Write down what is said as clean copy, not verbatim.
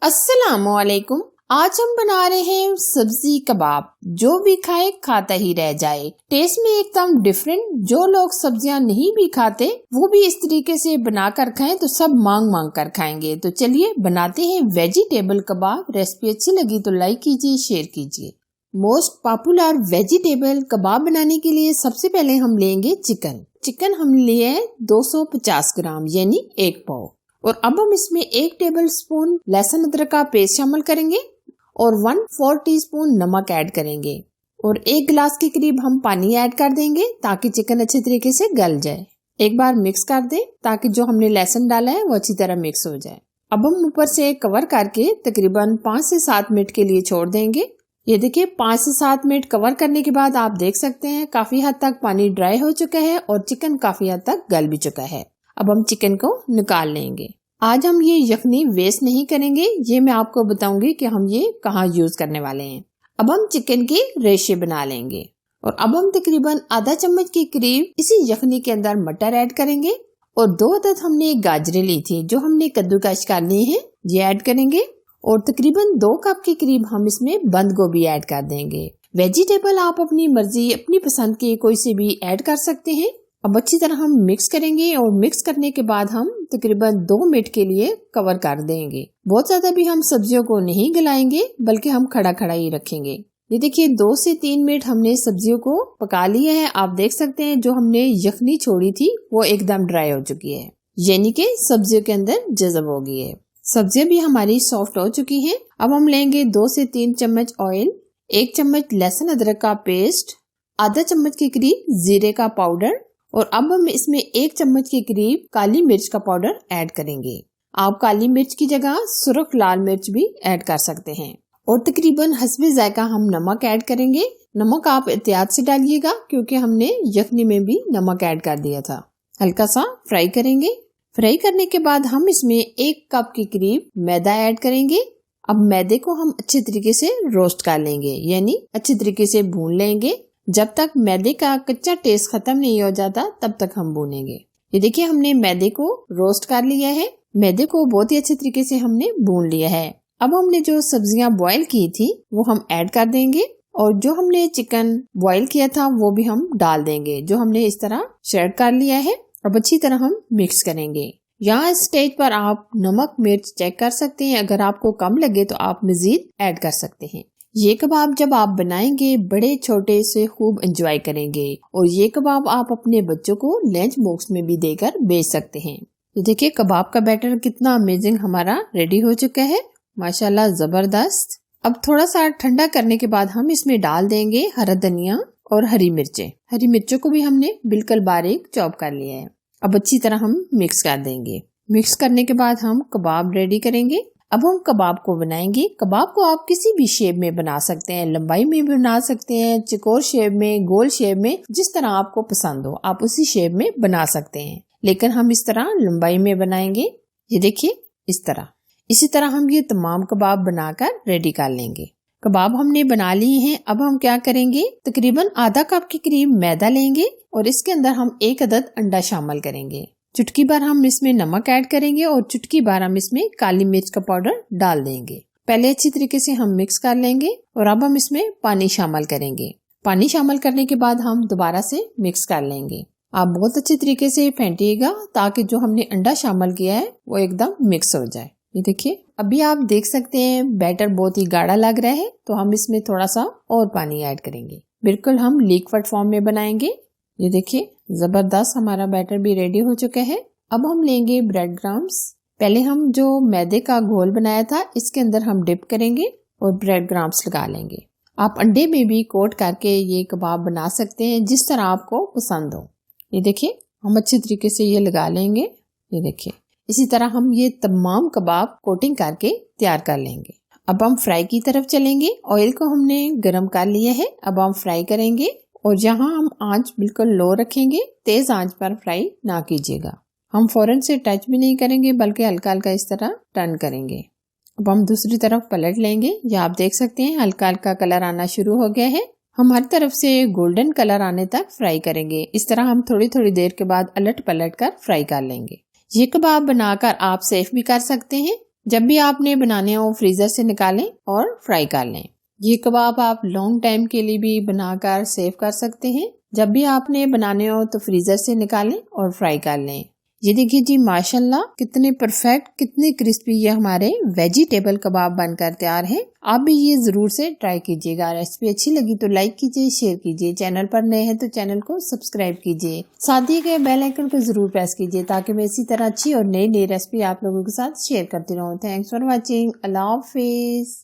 अस्सलामुअलैकुम। आज हम बना रहे हैं सब्जी कबाब। जो भी खाए खाता ही रह जाए। टेस्ट में एकदम डिफरेंट। जो लोग सब्जियां नहीं भी खाते वो भी इस तरीके से बना कर खाएं तो सब मांग मांग कर खाएंगे। तो चलिए बनाते हैं वेजिटेबल कबाब। रेसिपी अच्छी लगी तो लाइक कीजिए, शेयर कीजिए। मोस्ट पॉपुलर वेजिटेबल कबाब बनाने के लिए सबसे पहले हम लेंगे चिकन हम लिए 250 ग्राम यानी 1 पाव। और अब हम इसमें 1 टेबलस्पून लहसुन अदरक का पेस्ट शामिल करेंगे और 1/4 टीस्पून नमक ऐड करेंगे और 1 गिलास के करीब हम पानी ऐड कर देंगे ताकि चिकन अच्छे तरीके से गल जाए। एक बार मिक्स कर दें ताकि जो हमने लहसुन डाला है वो अच्छी तरह मिक्स हो जाए। अब हम ऊपर से कवर करके तकरीबन 5 से 7 मिनट के लिए छोड़ देंगे। ये देखिए 5 से 7 मिनट कवर करने के बाद आप देख सकते हैं काफी हद तक पानी ड्राई हो चुका है और चिकन काफी हद तक गल भी चुका है। अब हम चिकन को निकाल लेंगे। आज हम ये यखनी वेस्ट नहीं करेंगे, ये मैं आपको बताऊंगी कि हम ये कहाँ यूज करने वाले हैं। अब हम चिकन के रेशे बना लेंगे और अब हम तकरीबन आधा चम्मच के करीब इसी यखनी के अंदर मटर ऐड करेंगे और 2 अदद हमने गाजरें ली थी जो हमने कद्दूकश कर ली है, ये ऐड करेंगे और तकरीबन 2 कप के करीब हम इसमें बंद गोभी ऐड कर देंगे। वेजिटेबल आप अपनी मर्जी अपनी पसंद के कोई से भी ऐड कर सकते हैं। अब अच्छी तरह हम मिक्स करेंगे और मिक्स करने के बाद हम तकरीबन 2 मिनट के लिए कवर कर देंगे। बहुत ज्यादा भी हम सब्जियों को नहीं गलाएंगे बल्कि हम खड़ा खड़ा ही रखेंगे। ये देखिए 2 से 3 मिनट हमने सब्जियों को पका लिया है। आप देख सकते हैं जो हमने यखनी छोड़ी थी वो एकदम ड्राई हो चुकी है, यानी कि सब्जियों के अंदर जज़ब हो गई है। सब्जियां भी हमारी सॉफ्ट हो चुकी है। अब हम लेंगे 2 से 3 चम्मच ऑयल, 1 चम्मच लहसुन अदरक का पेस्ट, आधा चम्मच के करीब जीरे का पाउडर और अब हम इसमें 1 चम्मच के करीब काली मिर्च का पाउडर ऐड करेंगे। आप काली मिर्च की जगह सुर्ख लाल मिर्च भी ऐड कर सकते हैं और तकरीबन हस्बे जायका हम नमक ऐड करेंगे। नमक आप एहतियात से डालिएगा क्योंकि हमने यखनी में भी नमक ऐड कर दिया था। हल्का सा फ्राई करेंगे। फ्राई करने के बाद हम इसमें 1 कप के करीब मैदा ऐड करेंगे। अब मैदे को हम अच्छे तरीके से रोस्ट कर लेंगे, यानी अच्छे तरीके से भून लेंगे। जब तक मैदे का कच्चा टेस्ट खत्म नहीं हो जाता तब तक हम भूनेंगे। ये देखिए हमने मैदे को रोस्ट कर लिया है। मैदे को बहुत ही अच्छे तरीके से हमने भून लिया है। अब हमने जो सब्जियां बॉईल की थी वो हम ऐड कर देंगे और जो हमने चिकन बॉईल किया था वो भी हम डाल देंगे, जो हमने इस तरह शेड कर लिया है। अब अच्छी तरह हम मिक्स करेंगे। यहाँ स्टेज पर आप नमक मिर्च चेक कर सकते हैं। अगर आपको कम लगे तो आप मजीद ऐड कर सकते हैं। ये कबाब जब आप बनाएंगे बड़े छोटे से खूब एंजॉय करेंगे और ये कबाब आप अपने बच्चों को लंच बॉक्स में भी देकर भेज सकते हैं। ये देखिए कबाब का बैटर कितना अमेजिंग हमारा रेडी हो चुका है, माशाल्लाह जबरदस्त। अब थोड़ा सा ठंडा करने के बाद हम इसमें डाल देंगे हरा धनिया और हरी मिर्चें। हरी मिर्चों को भी हमने बिल्कुल बारीक चॉप कर लिया है। अब अच्छी तरह हम मिक्स कर देंगे। मिक्स करने के बाद हम कबाब रेडी करेंगे। अब हम कबाब को बनाएंगे। कबाब को आप किसी भी शेप में बना सकते हैं, लंबाई में भी बना सकते हैं, चौकोर शेप में, गोल शेप में, जिस तरह आपको पसंद हो आप उसी शेप में बना सकते हैं। लेकिन हम इस तरह लंबाई में बनाएंगे। ये देखिए इस तरह। इसी तरह हम ये तमाम कबाब बनाकर रेडी कर लेंगे। कबाब हमने बना लिए हैं। अब हम क्या करेंगे, तकरीबन आधा कप के करीब मैदा लेंगे और इसके अंदर हम 1 अदद अंडा शामिल करेंगे। चुटकी भर हम इसमें नमक ऐड करेंगे और चुटकी भर हम इसमें काली मिर्च का पाउडर डाल देंगे। पहले अच्छी तरीके से हम मिक्स कर लेंगे और अब हम इसमें पानी शामिल करेंगे। पानी शामिल करने के बाद हम दोबारा से मिक्स कर लेंगे। आप बहुत अच्छे तरीके से फेंटिएगा ताकि जो हमने अंडा शामिल किया है वो एकदम मिक्स हो जाए। ये देखिए अभी आप देख सकते हैं बैटर बहुत ही गाढ़ा लग रहा है, तो हम इसमें थोड़ा सा और पानी ऐड करेंगे। बिल्कुल हम लिक्विड फॉर्म में बनाएंगे। ये देखिए जबरदस्त हमारा बैटर भी रेडी हो चुका है। अब हम लेंगे ब्रेड क्रम्स। पहले हम जो मैदे का घोल बनाया था इसके अंदर हम डिप करेंगे और ब्रेड क्रम्स लगा लेंगे। आप अंडे में भी कोट करके ये कबाब बना सकते हैं जिस तरह आपको पसंद हो। ये देखिए हम अच्छे तरीके से ये लगा लेंगे। ये देखिए इसी तरह हम ये तमाम कबाब कोटिंग करके तैयार कर लेंगे। अब हम फ्राई की तरफ चलेंगे। ऑयल को हमने गर्म कर लिया है। अब हम फ्राई करेंगे और यहाँ हम आंच बिल्कुल लो रखेंगे, तेज आंच पर फ्राई ना कीजिएगा। हम फौरन से टच भी नहीं करेंगे बल्कि हल्का हल्का इस तरह टर्न करेंगे। अब हम दूसरी तरफ पलट लेंगे। ये आप देख सकते हैं हल्का हल्का कलर आना शुरू हो गया है। हम हर तरफ से गोल्डन कलर आने तक फ्राई करेंगे। इस तरह हम थोड़ी थोड़ी देर के बाद अलट पलट कर फ्राई कर लेंगे। ये कबाब बनाकर आप सेफ भी कर सकते हैं। जब भी आपने बनाने हो फ्रीजर से निकालें और फ्राई कर लें। ये कबाब आप लॉन्ग टाइम के लिए भी बनाकर सेव कर सकते हैं। जब भी आपने बनाने हो तो फ्रीजर से निकालें और फ्राई कर लें। ये देखिए जी माशाल्लाह कितने परफेक्ट, कितने क्रिस्पी ये हमारे वेजिटेबल कबाब बनकर तैयार है। आप भी ये जरूर से ट्राई कीजिएगा। रेसिपी अच्छी लगी तो लाइक कीजिए, शेयर कीजिए। चैनल पर नए हैं तो चैनल को सब्सक्राइब कीजिए। साथ दिए गए बेल आइकन को जरूर प्रेस कीजिए ताकि मैं इसी तरह अच्छी और नई नई रेसिपी आप लोगों के साथ शेयर करती रहूँ। Thanks for watching. Allah Hafiz.